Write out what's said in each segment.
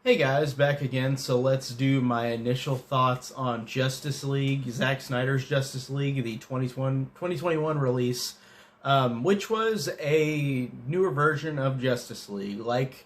Hey guys, back again. So let's do my initial thoughts on Justice League, Zack Snyder's Justice League, the 2021 release, which was a newer version of Justice League, like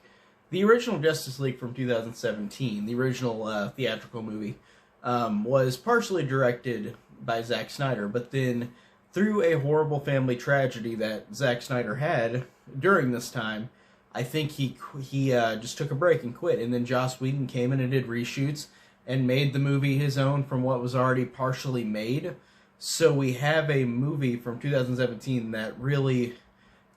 the original Justice League from 2017, the original theatrical movie, was partially directed by Zack Snyder, but then through a horrible family tragedy that Zack Snyder had during this time, I think he just took a break and quit, and then Joss Whedon came in and did reshoots and made the movie his own from what was already partially made. So we have a movie from 2017 that really,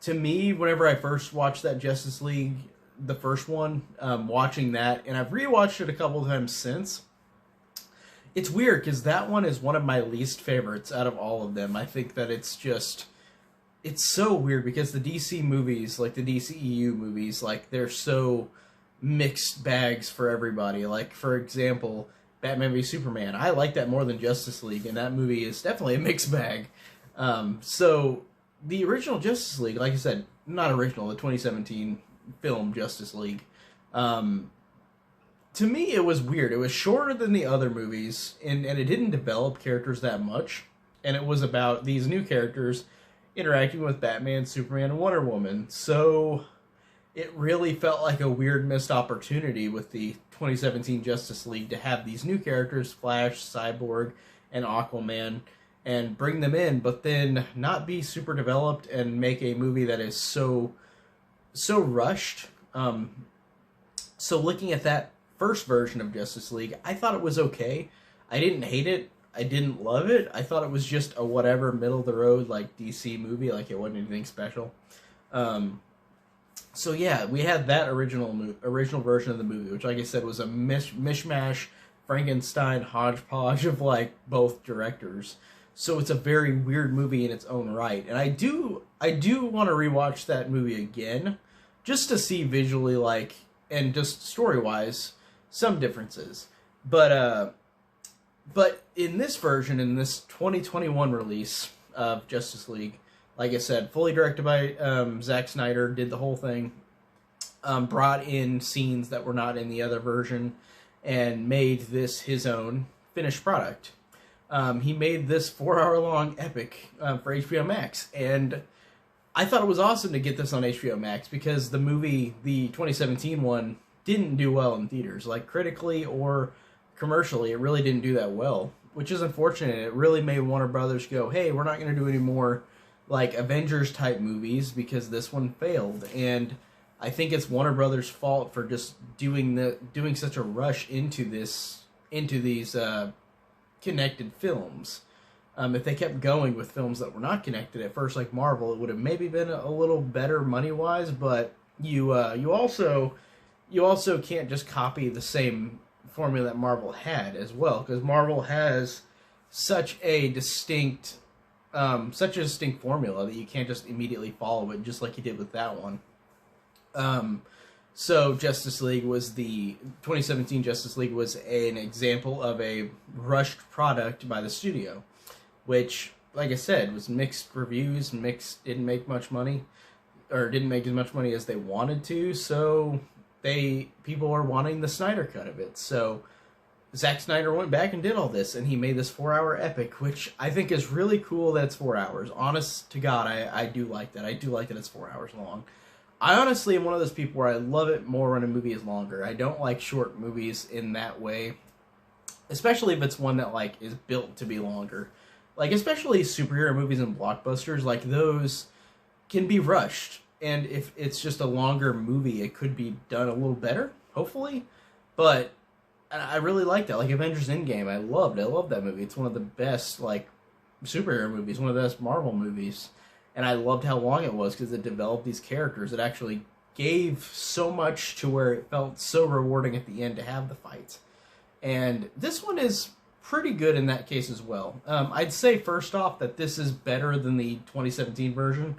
to me, whenever I first watched that Justice League, the first one, watching that, and I've rewatched it a couple of times since. It's weird because that one is one of my least favorites out of all of them. I think that it's so weird because the DC movies, like the DCEU movies, like they're so mixed bags for everybody. Like, for example, Batman v Superman. I like that more than Justice League, and that movie is definitely a mixed bag. So the original Justice League, like I said, not original, the 2017 film Justice League. To me, it was weird. It was shorter than the other movies, and it didn't develop characters that much. And it was about these new characters interacting with Batman, Superman, and Wonder Woman. So it really felt like a weird missed opportunity with the 2017 Justice League to have these new characters, Flash, Cyborg, and Aquaman, and bring them in, but then not be super developed and make a movie that is so rushed. So looking at that first version of Justice League, I thought it was okay. I didn't hate it. I didn't love it. I thought it was just a whatever middle of the road like DC movie, like it wasn't anything special. So yeah, we had that original version of the movie, which, like I said, was a mishmash, Frankenstein hodgepodge of like both directors. So it's a very weird movie in its own right, and I do want to rewatch that movie again, just to see visually, like, and just story wise, some differences. But in this version, in this 2021 release of Justice League, like I said, fully directed by Zack Snyder, did the whole thing, brought in scenes that were not in the other version, and made this his own finished product. He made this 4-hour-long epic for HBO Max, and I thought it was awesome to get this on HBO Max because the movie, the 2017 one, didn't do well in theaters, like critically or commercially. It really didn't do that well, which is unfortunate. It really made Warner Brothers go, hey, we're not going to do any more like Avengers type movies because this one failed. And I think it's Warner Brothers' fault for just doing such a rush into these connected films. If they kept going with films that were not connected at first, like Marvel, it would have maybe been a little better money wise. But you also can't just copy the same formula that Marvel had as well, because Marvel has such a distinct formula that you can't just immediately follow it, just like you did with that one. So Justice League was the 2017 Justice League was an example of a rushed product by the studio, which, like I said, was mixed reviews, didn't make much money, or didn't make as much money as they wanted to, so people are wanting the Snyder cut of it. So Zack Snyder went back and did all this, and he made this 4-hour epic, which I think is really cool that it's 4 hours. Honest to God, I do like that. I do like that it's 4 hours long. I honestly am one of those people where I love it more when a movie is longer. I don't like short movies in that way, especially if it's one that like is built to be longer. Like, especially superhero movies and blockbusters, like those can be rushed. And if it's just a longer movie, it could be done a little better, hopefully. But I really like that. Like Avengers Endgame, I loved that movie. It's one of the best, like, superhero movies, one of the best Marvel movies. And I loved how long it was because it developed these characters. It actually gave so much to where it felt so rewarding at the end to have the fights. And this one is pretty good in that case as well. I'd say, first off, that this is better than the 2017 version.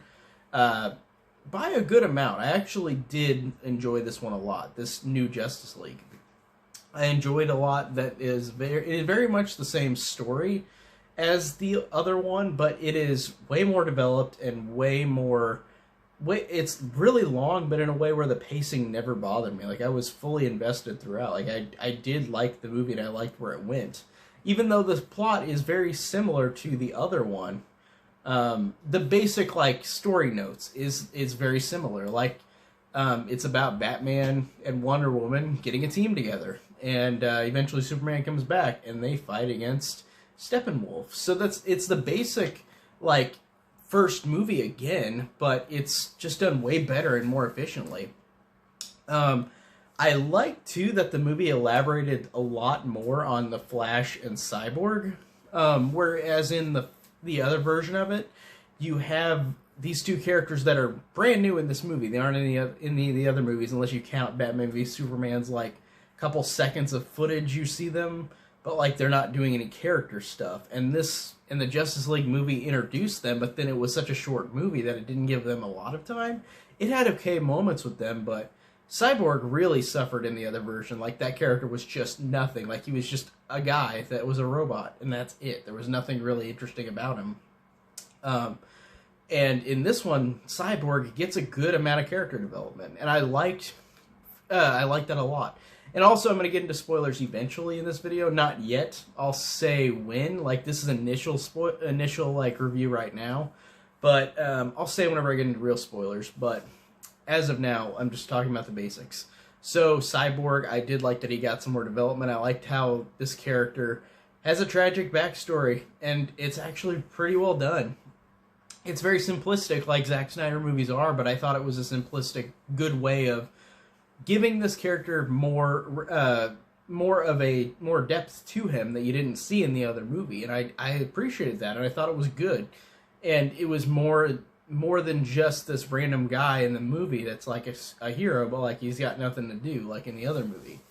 By a good amount. I actually did enjoy this one a lot, this new Justice League. I enjoyed a lot that it is very much the same story as the other one, but it is way more developed and way more it's really long, but in a way where the pacing never bothered me. Like, I was fully invested throughout. Like, I did like the movie, and I liked where it went. Even though the plot is very similar to the other one, the basic, like, story notes is very similar. Like, it's about Batman and Wonder Woman getting a team together. And eventually Superman comes back, and they fight against Steppenwolf. So it's the basic, like, first movie again, but it's just done way better and more efficiently. I like, too, that the movie elaborated a lot more on the Flash and Cyborg, whereas in the other version of it, you have these two characters that are brand new in this movie. They aren't in any of the other movies, unless you count Batman v Superman's, like, couple seconds of footage you see them, but, like, they're not doing any character stuff. And this, in the Justice League movie, introduced them, but then it was such a short movie that it didn't give them a lot of time. It had okay moments with them, but Cyborg really suffered in the other version. Like, that character was just nothing. Like, he was just a guy that was a robot, and that's it. There was nothing really interesting about him. And in this one, Cyborg gets a good amount of character development, and I liked that a lot. And also, I'm going to get into spoilers eventually in this video. Not yet. I'll say when. Like, this is initial like, review right now. But I'll say whenever I get into real spoilers. But as of now, I'm just talking about the basics. So, Cyborg, I did like that he got some more development. I liked how this character has a tragic backstory. And it's actually pretty well done. It's very simplistic, like Zack Snyder movies are. But I thought it was a simplistic, good way of giving this character more depth to him that you didn't see in the other movie, and I appreciated that, and I thought it was good, and it was more than just this random guy in the movie that's like a hero, but like he's got nothing to do, like in the other movie.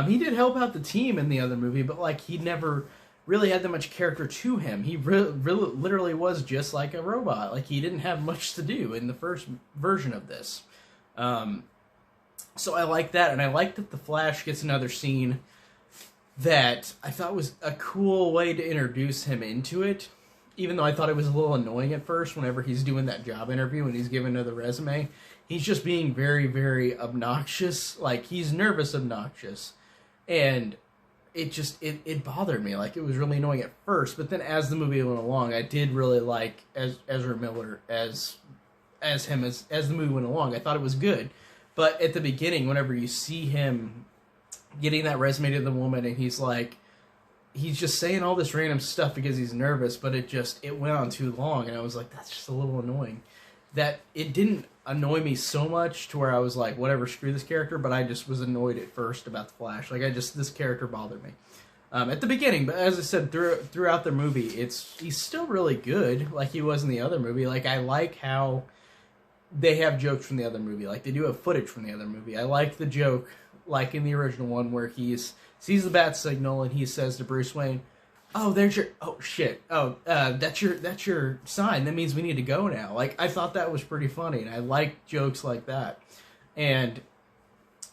He did help out the team in the other movie, but like he never really had that much character to him. He literally was just like a robot. Like he didn't have much to do in the first version of this. So I like that, and I like that the Flash gets another scene that I thought was a cool way to introduce him into it, even though I thought it was a little annoying at first whenever he's doing that job interview and he's giving her the resume. He's just being very, very obnoxious. Like, he's nervous obnoxious, and it bothered me. Like, it was really annoying at first, but then as the movie went along, I did really like Ezra Miller as the movie went along. I thought it was good. But at the beginning, whenever you see him getting that resume to the woman, and he's just saying all this random stuff because he's nervous, but it went on too long, and I was like, that's just a little annoying. That it didn't annoy me so much to where I was like, whatever, screw this character, but I just was annoyed at first about the Flash. Like, this character bothered me. At the beginning, but as I said, throughout the movie, he's still really good, like he was in the other movie. Like, I like how they have jokes from the other movie. Like, they do have footage from the other movie. I like the joke, like in the original one, where he sees the bat signal and he says to Bruce Wayne, "Oh, there's your... Oh, shit. Oh, that's your sign. That means we need to go now." Like, I thought that was pretty funny, and I like jokes like that. And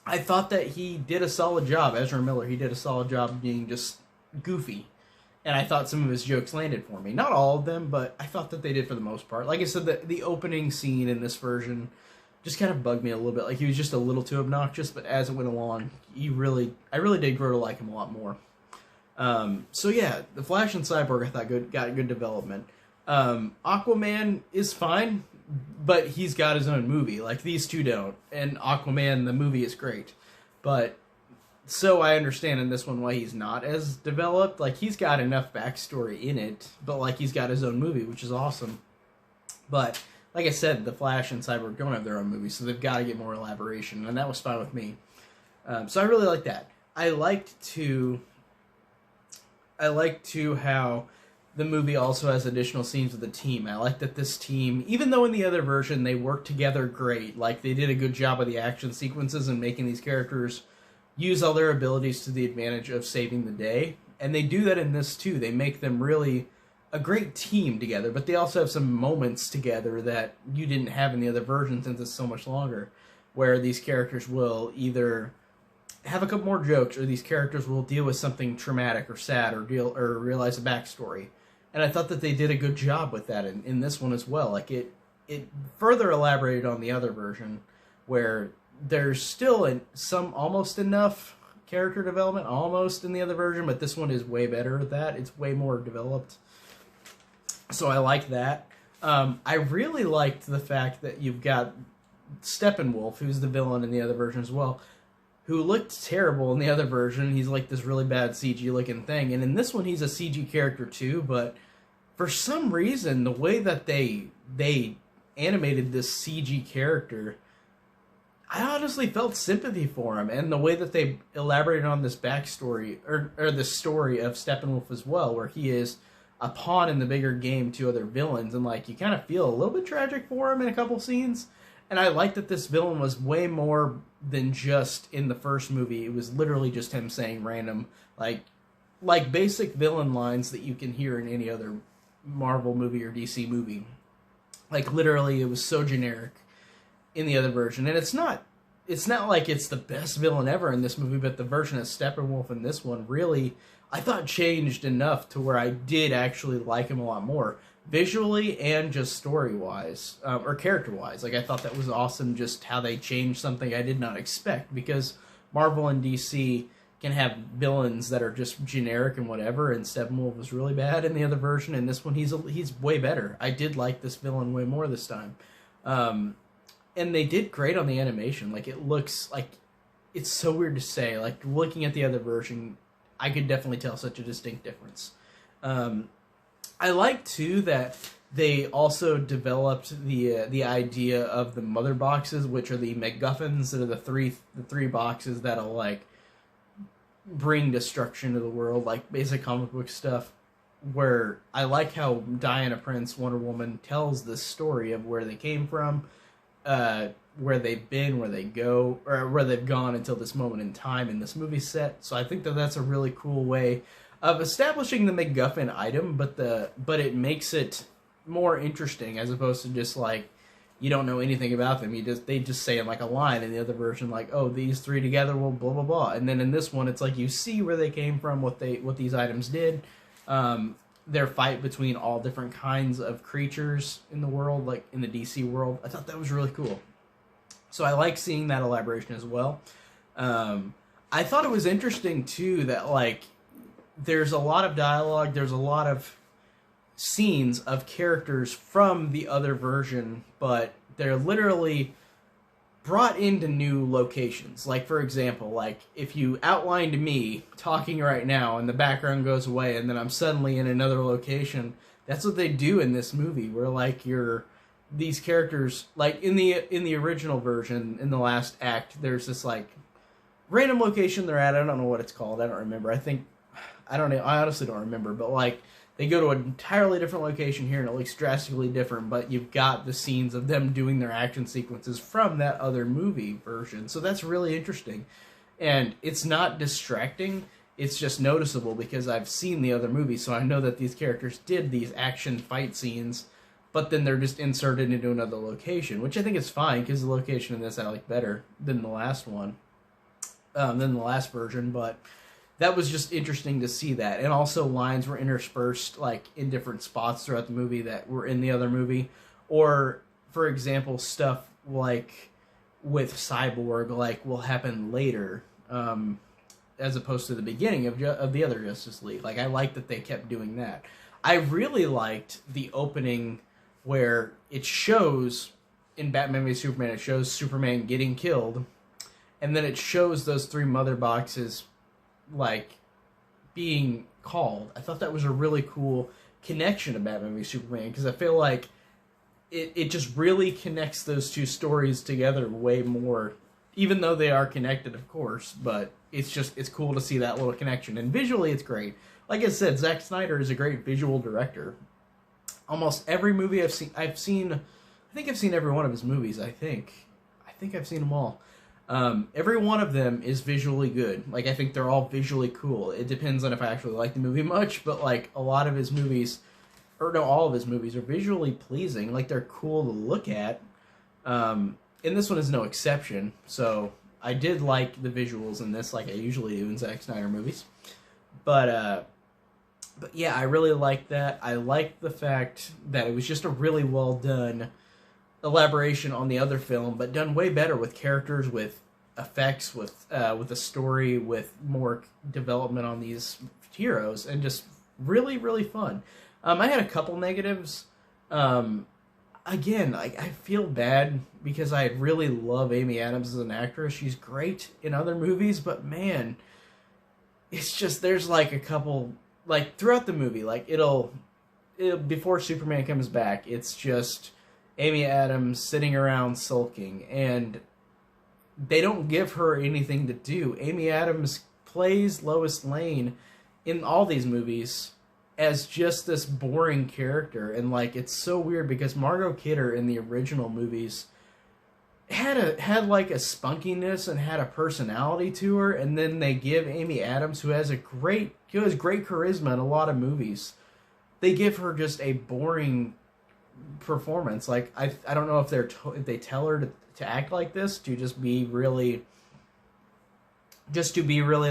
I thought that he did a solid job. Ezra Miller, he did a solid job of being just goofy. And I thought some of his jokes landed for me. Not all of them, but I thought that they did for the most part. Like I said, the opening scene in this version just kind of bugged me a little bit. Like, he was just a little too obnoxious, but as it went along, I really did grow to like him a lot more. So yeah, the Flash and Cyborg I thought got good development. Aquaman is fine, but he's got his own movie. Like, these two don't. And Aquaman, the movie, is great. But so I understand in this one why he's not as developed. Like, he's got enough backstory in it, but like he's got his own movie, which is awesome. But like I said, the Flash and Cyborg don't have their own movie, so they've got to get more elaboration, and that was fine with me. So I really like that. I liked too how the movie also has additional scenes with the team. I like that this team, even though in the other version they worked together great, like they did a good job of the action sequences and making these characters use all their abilities to the advantage of saving the day. And they do that in this too. They make them really a great team together, but they also have some moments together that you didn't have in the other version since it's so much longer, where these characters will either have a couple more jokes, or these characters will deal with something traumatic or sad, or realize a backstory. And I thought that they did a good job with that in this one as well. Like, it further elaborated on the other version, where there's still some almost enough character development almost in the other version, but this one is way better at that. It's way more developed. So I like that. I really liked the fact that you've got Steppenwolf, who's the villain in the other version as well, who looked terrible in the other version. He's like this really bad CG looking thing, and in this one he's a CG character too, but for some reason the way that they animated this CG character, I honestly felt sympathy for him, and the way that they elaborated on this backstory, or the story of Steppenwolf as well, where he is a pawn in the bigger game to other villains, and like you kind of feel a little bit tragic for him in a couple scenes. And I like that this villain was way more than just in the first movie. It was literally just him saying random, like basic villain lines that you can hear in any other Marvel movie or DC movie. Like literally, it was so generic in the other version, and it's not like it's the best villain ever in this movie, but the version of Steppenwolf in this one really, I thought, changed enough to where I did actually like him a lot more, visually and just story-wise, or character-wise. Like, I thought that was awesome, just how they changed something I did not expect, because Marvel and DC can have villains that are just generic and whatever, and Steppenwolf was really bad in the other version, and this one he's way better. I did like this villain way more this time. And they did great on the animation. Like, it looks like, it's so weird to say, like, looking at the other version, I could definitely tell such a distinct difference. I like too that they also developed the idea of the mother boxes, which are the MacGuffins, that are the three boxes that'll like bring destruction to the world, like basic comic book stuff. Where I like how Diana Prince, Wonder Woman, tells this story of where they came from, where they've been, where they go, or where they've gone until this moment in time in this movie set. So I think that that's a really cool way of establishing the MacGuffin item, but it makes it more interesting as opposed to just like you don't know anything about them. They just say in like a line. In the other version, like, oh, these three together will blah blah blah, and then in this one it's like you see where they came from, what these items did, their fight between all different kinds of creatures in the world, like in the DC world. I thought that was really cool. So I like seeing that elaboration as well. I thought it was interesting too that like there's a lot of dialogue, there's a lot of scenes of characters from the other version, but they're literally brought into new locations. Like, for example, like if you outlined me talking right now and the background goes away and then I'm suddenly in another location, that's what they do in this movie, where like these characters, like in the original version, in the last act, there's this like random location they're at. I don't know what it's called. I don't remember. I don't know. I honestly don't remember. But like they go to an entirely different location here, and it looks drastically different. But you've got the scenes of them doing their action sequences from that other movie version. So that's really interesting, and it's not distracting. It's just noticeable because I've seen the other movie, so I know that these characters did these action fight scenes. But then they're just inserted into another location, which I think is fine because the location in this I like better than the last one, than the last version. But that was just interesting to see that. And also lines were interspersed like in different spots throughout the movie that were in the other movie. Or, for example, stuff like with Cyborg like will happen later, as opposed to the beginning of the other Justice League. Like, I like that they kept doing that. I really liked the opening where it shows, in Batman v Superman, it shows Superman getting killed, and then it shows those three mother boxes, like, being called. I thought that was a really cool connection to Batman v Superman, because I feel like it just really connects those two stories together way more, even though they are connected, of course, but it's cool to see that little connection, and visually it's great. Like I said, Zack Snyder is a great visual director. Almost every movie I think I've seen every one of his movies, I think I've seen them all. Every one of them is visually good. Like, I think they're all visually cool. It depends on if I actually like the movie much, but like a lot of his movies, or no, all of his movies are visually pleasing. Like, they're cool to look at. And this one is no exception. So I did like the visuals in this, like I usually do in Zack Snyder movies. But yeah, I really liked that. I liked the fact that it was just a really well done elaboration on the other film, but done way better with characters, with effects, with a story, with more development on these heroes, and just really, really fun. I had a couple negatives. Again, I feel bad because I really love Amy Adams as an actress. She's great in other movies, but man, it's just there's like a couple like throughout the movie, like it'll before Superman comes back, it's just Amy Adams sitting around sulking, and they don't give her anything to do. Amy Adams plays Lois Lane in all these movies as just this boring character, and like it's so weird because Margot Kidder in the original movies had like a spunkiness and had a personality to her, and then they give Amy Adams, who has great charisma in a lot of movies, they give her just a boring performance. Like I don't know if if they tell her to act like this to just be really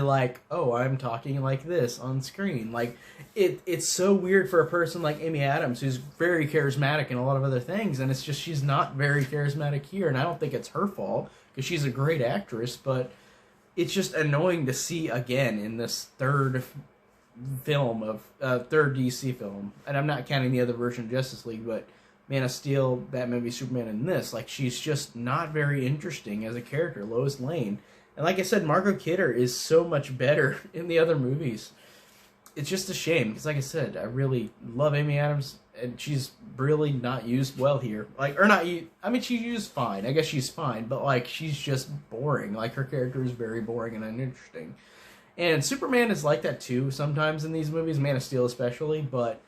like, oh, I'm talking like this on screen. Like it's so weird for a person like Amy Adams, who's very charismatic in a lot of other things, and it's just she's not very charismatic here, and I don't think it's her fault because she's a great actress, but it's just annoying to see again in this third DC film, and I'm not counting the other version of Justice League, but Man of Steel, Batman v Superman, and this, like she's just not very interesting as a character, Lois Lane. And like I said, Margot Kidder is so much better in the other movies. It's just a shame, because like I said, I really love Amy Adams, and she's really not used well here. Like, or not, I mean, she's used fine. I guess she's fine, but like, she's just boring. Like, her character is very boring and uninteresting. And Superman is like that too, sometimes in these movies, Man of Steel especially, but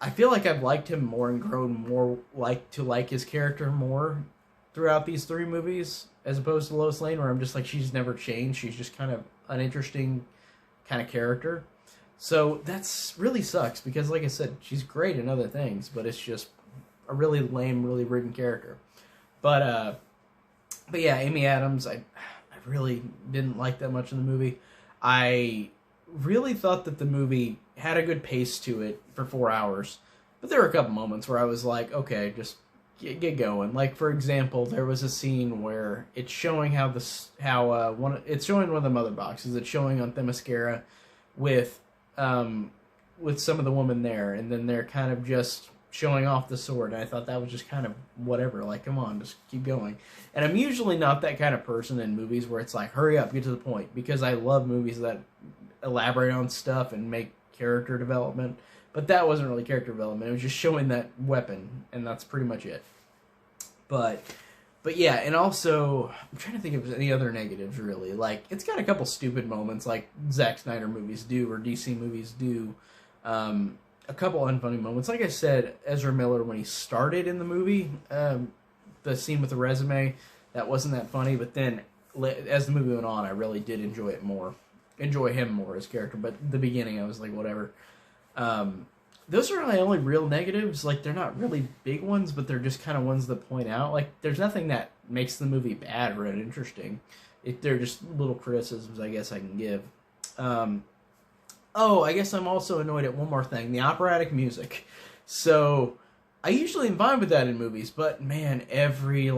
I feel like I've liked him more and grown more to like his character more throughout these three movies, as opposed to Lois Lane, where I'm just like, she's never changed. She's just kind of uninteresting kind of character. So that's really sucks, because like I said, she's great in other things, but it's just a really lame, really written character. But yeah, Amy Adams, I really didn't like that much in the movie. I really thought that the movie had a good pace to it for 4 hours, but there were a couple moments where I was like, okay, just get going. Like, for example, there was a scene where it's showing it's showing one of the mother boxes. It's showing on Themyscira with some of the women there, and then they're kind of just showing off the sword. And I thought that was just kind of whatever. Like, come on, just keep going. And I'm usually not that kind of person in movies where it's like, hurry up, get to the point, because I love movies that elaborate on stuff and make character development. But that wasn't really character development. It was just showing that weapon, and that's pretty much it. But yeah, and also, I'm trying to think of any other negatives, really. Like, it's got a couple stupid moments, like Zack Snyder movies do, or DC movies do. A couple unfunny moments. Like I said, Ezra Miller, when he started in the movie, the scene with the resume, that wasn't that funny. But then, as the movie went on, I really did enjoy him more as character. But the beginning, I was like, whatever. Those are my only real negatives. Like, they're not really big ones, but they're just kind of ones that point out. Like, there's nothing that makes the movie bad or uninteresting. They're just little criticisms, I guess, I can give. Oh, I guess I'm also annoyed at one more thing. The operatic music. So, I usually am fine with that in movies, but man, every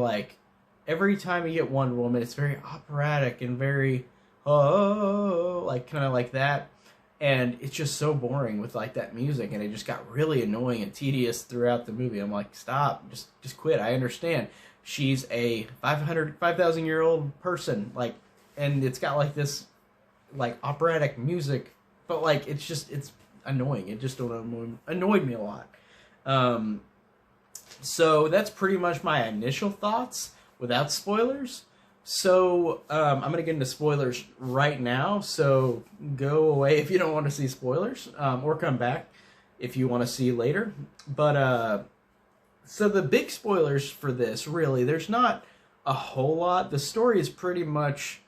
time you get Wonder Woman, it's very operatic and very, like, kind of like that. And it's just so boring with like that music, and it just got really annoying and tedious throughout the movie. I'm like, stop, just quit. I understand she's a 5,000-year-old person, like, and it's got like this like operatic music, but like it's annoying. It just annoyed me a lot. So that's pretty much my initial thoughts without spoilers. So, I'm going to get into spoilers right now, so go away if you don't want to see spoilers, or come back if you want to see later. But, so the big spoilers for this, really, there's not a whole lot. The story is pretty much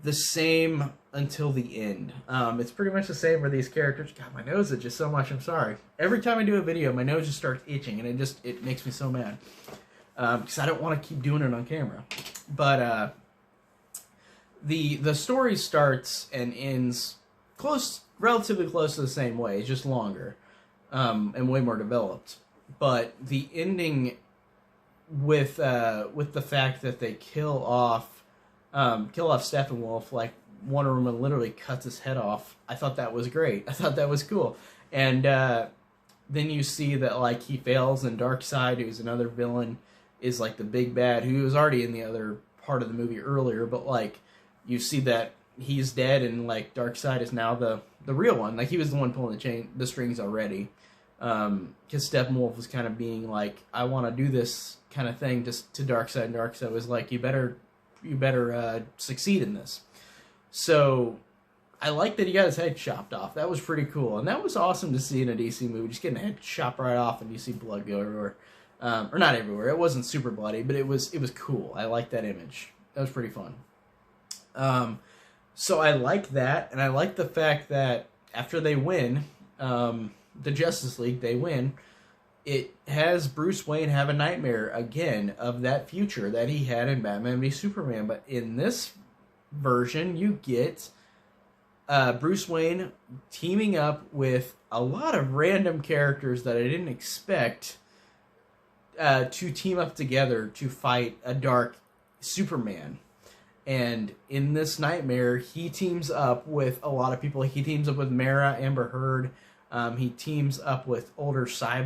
the same until the end. It's pretty much the same for these characters. God, my nose itches so much, I'm sorry. Every time I do a video, my nose just starts itching, and it makes me so mad. Because I don't want to keep doing it on camera. But the story starts and ends relatively close to the same way, just longer, and way more developed. But the ending with the fact that they kill off Steppenwolf, like Wonder Woman literally cuts his head off. I thought that was great. I thought that was cool. And then you see that like he fails, and Darkseid, who's another villain, is like the big bad, who was already in the other part of the movie earlier, but like you see that he's dead, and like Darkseid is now the real one. Like he was the one pulling the strings already. Because Steppenwolf was kind of being like, I want to do this kind of thing just to Darkseid, and Darkseid was like, you better succeed in this. So I like that he got his head chopped off. That was pretty cool, and that was awesome to see in a DC movie. Just getting a head chopped right off, and you see blood go everywhere, or not everywhere. It wasn't super bloody, but it was cool. I like that image. That was pretty fun. So I like that, and I like the fact that after they win, the Justice League, they win, it has Bruce Wayne have a nightmare again of that future that he had in Batman v Superman. But in this version, you get Bruce Wayne teaming up with a lot of random characters that I didn't expect to team up together to fight a dark Superman. And in this nightmare, he teams up with a lot of people. He teams up with Mara, Amber Heard. He teams up with older Flash,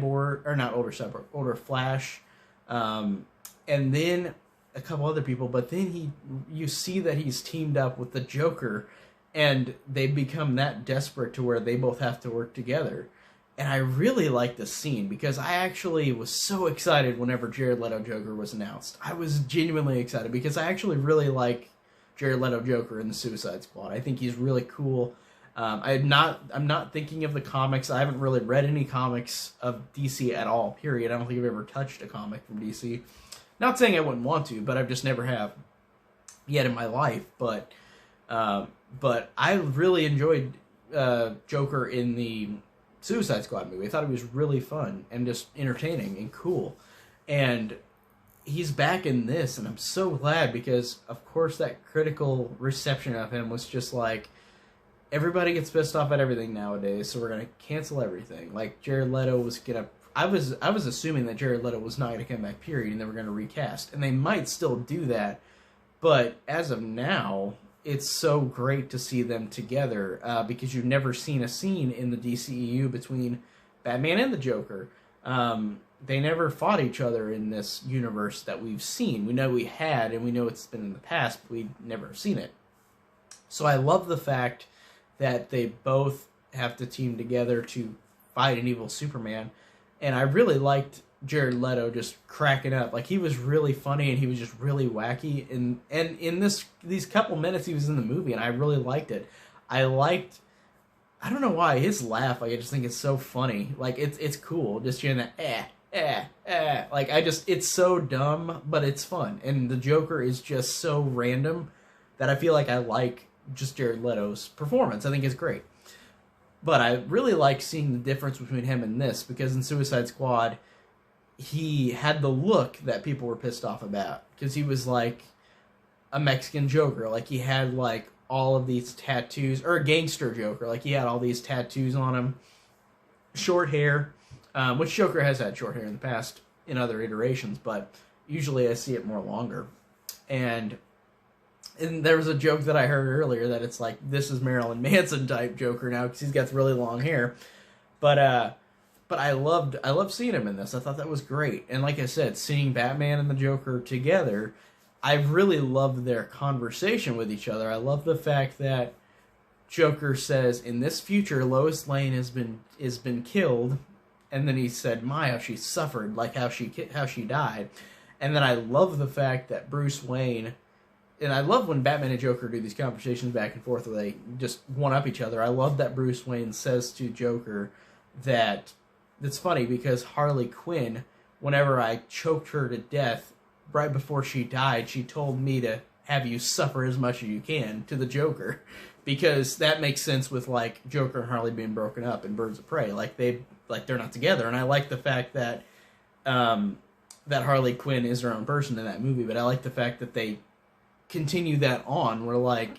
and then a couple other people. But then you see that he's teamed up with the Joker, and they become that desperate to where they both have to work together. And I really like this scene because I actually was so excited whenever Jared Leto Joker was announced. I was genuinely excited because I actually really like Jared Leto Joker in the Suicide Squad. I think he's really cool. I'm not thinking of the comics. I haven't really read any comics of DC at all, period. I don't think I've ever touched a comic from DC. Not saying I wouldn't want to, but I've just never have yet in my life. But I really enjoyed Joker in the Suicide Squad movie. I thought it was really fun and just entertaining and cool. And he's back in this, and I'm so glad because, of course, that critical reception of him was just like, everybody gets pissed off at everything nowadays, so we're gonna cancel everything. Like Jared Leto was gonna, I was assuming that Jared Leto was not gonna come back, period, and they were gonna recast, and they might still do that. But as of now, it's so great to see them together because you've never seen a scene in the DCEU between Batman and the Joker. They never fought each other in this universe that we've seen. We know we had, and we know it's been in the past, but we've never seen it. So I love the fact that they both have to team together to fight an evil Superman. And I really liked Jared Leto just cracking up. Like, he was really funny, and he was just really wacky. And in these couple minutes he was in the movie, and I really liked it. I don't know why, his laugh, like, I just think it's so funny. Like, it's cool, just hearing that, like, it's so dumb, but it's fun. And the Joker is just so random that I feel like I like just Jared Leto's performance. I think it's great. But I really like seeing the difference between him and this, because in Suicide Squad, he had the look that people were pissed off about, because he was like a Mexican Joker. Like, he had like all of these tattoos, or a gangster Joker. Like, he had all these tattoos on him, short hair, which Joker has had short hair in the past in other iterations, but usually I see it more longer. And there was a joke that I heard earlier that it's like, this is Marilyn Manson type Joker now, because he's got really long hair. But I loved seeing him in this. I thought that was great. And like I said, seeing Batman and the Joker together, I really loved their conversation with each other. I love the fact that Joker says, in this future, Lois Lane has been killed, and then he said, "My, how she suffered, like how she died." And then I love the fact that Bruce Wayne, and I love when Batman and Joker do these conversations back and forth where they just one-up each other. I love that Bruce Wayne says to Joker that, it's funny because Harley Quinn, whenever I choked her to death, right before she died, she told me to have you suffer as much as you can, to the Joker. Because that makes sense with, like, Joker and Harley being broken up in Birds of Prey. Like, they're not together. And I like the fact that that Harley Quinn is her own person in that movie, but I like the fact that they continue that on, where, like,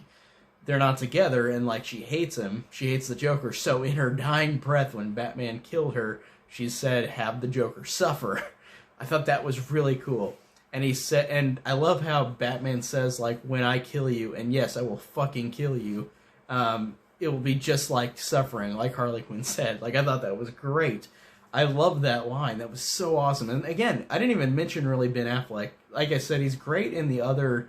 they're not together, and, like, she hates him. She hates the Joker. So in her dying breath, when Batman killed her, she said, "Have the Joker suffer." I thought that was really cool. And he said, and I love how Batman says, like, when I kill you, and yes, I will fucking kill you, it will be just like suffering, like Harley Quinn said. Like, I thought that was great. I love that line. That was so awesome. And again, I didn't even mention really Ben Affleck. Like I said, he's great in the other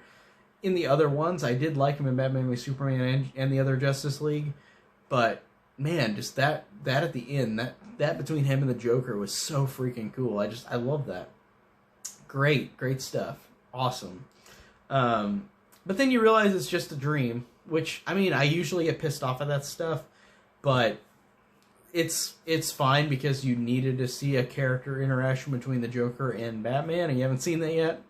ones. I did like him in Batman v Superman and the other Justice League. But man, just that at the end, that between him and the Joker was so freaking cool. I love that. Great stuff. Awesome. But then you realize it's just a dream, which, I mean, I usually get pissed off at that stuff, but it's fine because you needed to see a character interaction between the Joker and Batman, and you haven't seen that yet.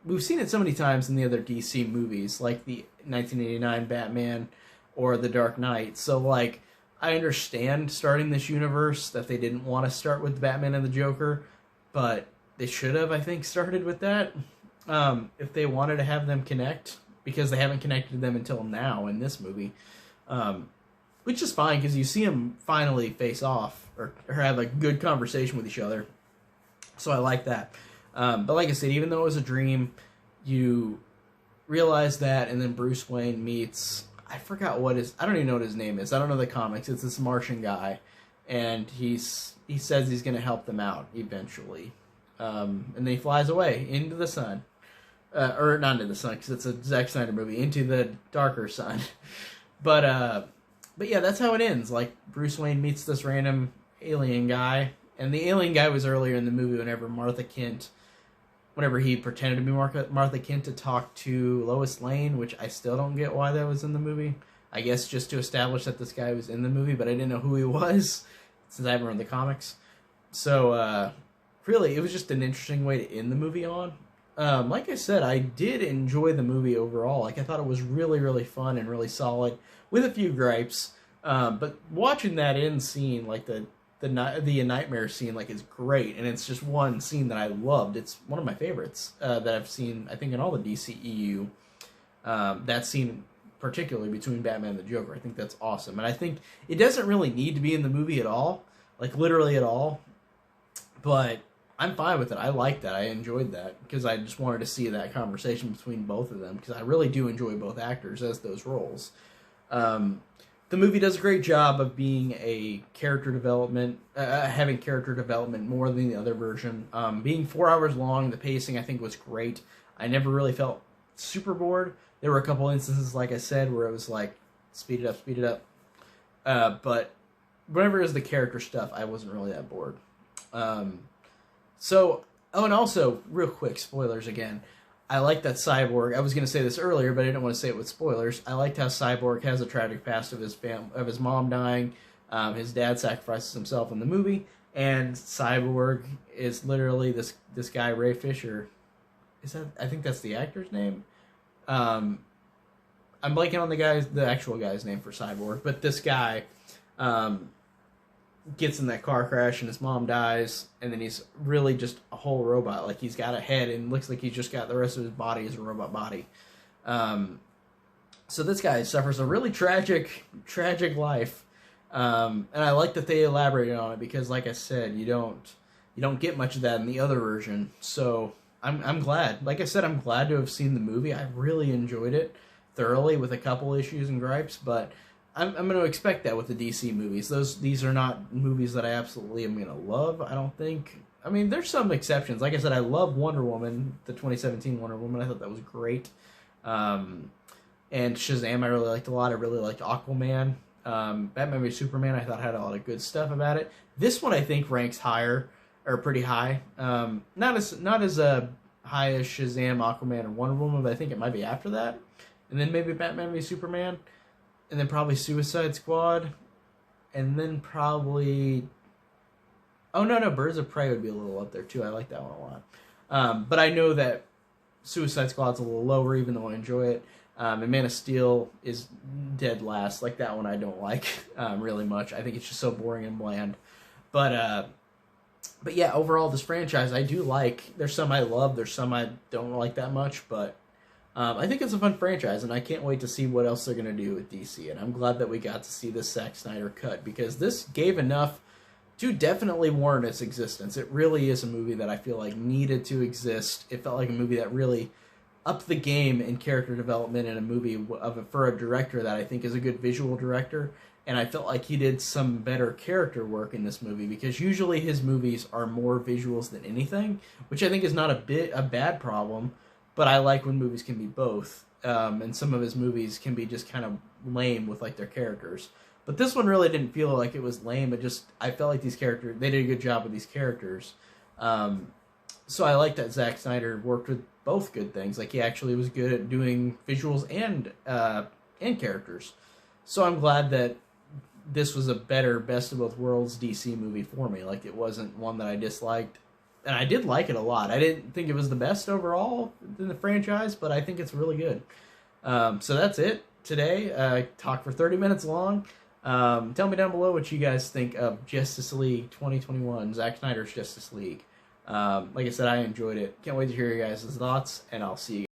We've seen it so many times in the other DC movies, like the 1989 Batman or The Dark Knight. So, like, I understand starting this universe that they didn't want to start with Batman and the Joker, but they should have, I think, started with that. If they wanted to have them connect, because they haven't connected them until now in this movie. Which is fine, because you see them finally face off, or have a good conversation with each other. So I like that. But like I said, even though it was a dream, you realize that, and then Bruce Wayne meets, I forgot I don't even know what his name is. I don't know the comics. It's this Martian guy, and he says he's going to help them out eventually. And then he flies away into the sun. Or not into the sun, because it's a Zack Snyder movie, into the darker sun. But yeah, that's how it ends. Like, Bruce Wayne meets this random alien guy, and the alien guy was earlier in the movie whenever he pretended to be Martha Kent to talk to Lois Lane, which I still don't get why that was in the movie. I guess just to establish that this guy was in the movie, but I didn't know who he was, since I haven't read the comics. So, really, it was just an interesting way to end the movie on. Like I said, I did enjoy the movie overall. Like, I thought it was really, really fun and really solid, with a few gripes. But watching that end scene, like the nightmare scene, like, is great, and it's just one scene that I loved. It's one of my favorites that I've seen, I think, in all the DCEU. That scene, particularly between Batman and the Joker, I think that's awesome. And I think it doesn't really need to be in the movie at all, like, literally at all. But I'm fine with it. I like that. I enjoyed that, because I just wanted to see that conversation between both of them, because I really do enjoy both actors as those roles. The movie does a great job of being a character development, having character development more than the other version. Being 4 hours long, the pacing I think was great. I never really felt super bored. There were a couple instances, like I said, where it was like, speed it up. But whenever it was the character stuff, I wasn't really that bored. And also, real quick, spoilers again. I like that Cyborg. I was going to say this earlier, but I didn't want to say it with spoilers. I liked how Cyborg has a tragic past of his mom dying. His dad sacrifices himself in the movie, and Cyborg is literally this guy, Ray Fisher. I think that's the actor's name. I'm blanking on the actual guy's name for Cyborg, but this guy gets in that car crash and his mom dies, and then he's really just a whole robot. Like, he's got a head and looks like he's just got the rest of his body as a robot body. So this guy suffers a really tragic life. And I like that they elaborated on it, because, like I said, you don't get much of that in the other version. So I'm glad. Like I said, I'm glad to have seen the movie. I really enjoyed it thoroughly, with a couple issues and gripes, but I'm going to expect that with the DC movies. These are not movies that I absolutely am going to love, I don't think. I mean, there's some exceptions. Like I said, I love Wonder Woman, the 2017 Wonder Woman. I thought that was great. And Shazam I really liked a lot. I really liked Aquaman. Batman v Superman I thought had a lot of good stuff about it. This one I think ranks higher, or pretty high. Not as high as Shazam, Aquaman, and Wonder Woman, but I think it might be after that. And then maybe Batman v Superman. And then probably Suicide Squad. And then probably... Oh, no, Birds of Prey would be a little up there, too. I like that one a lot. But I know that Suicide Squad's a little lower, even though I enjoy it. And Man of Steel is dead last. Like, that one I don't like really much. I think it's just so boring and bland. But yeah, overall, this franchise I do like. There's some I love. There's some I don't like that much. But I think it's a fun franchise, and I can't wait to see what else they're going to do with DC. And I'm glad that we got to see this Zack Snyder cut, because this gave enough 2 definitely warrant its existence. It really is a movie that I feel like needed to exist. It felt like a movie that really upped the game in character development in a movie for a director that I think is a good visual director. And I felt like he did some better character work in this movie, because usually his movies are more visuals than anything, which I think is not a bad problem, but I like when movies can be both. And some of his movies can be just kind of lame with like their characters. But this one really didn't feel like it was lame. I felt like they did a good job with these characters. So I like that Zack Snyder worked with both good things. Like, he actually was good at doing visuals and characters. So I'm glad that this was a better best of both worlds DC movie for me. Like, it wasn't one that I disliked. And I did like it a lot. I didn't think it was the best overall in the franchise, but I think it's really good. So that's it today. I talked for 30 minutes long. Tell me down below what you guys think of Justice League 2021, Zack Snyder's Justice League. Like I said, I enjoyed it. Can't wait to hear your guys' thoughts, and I'll see you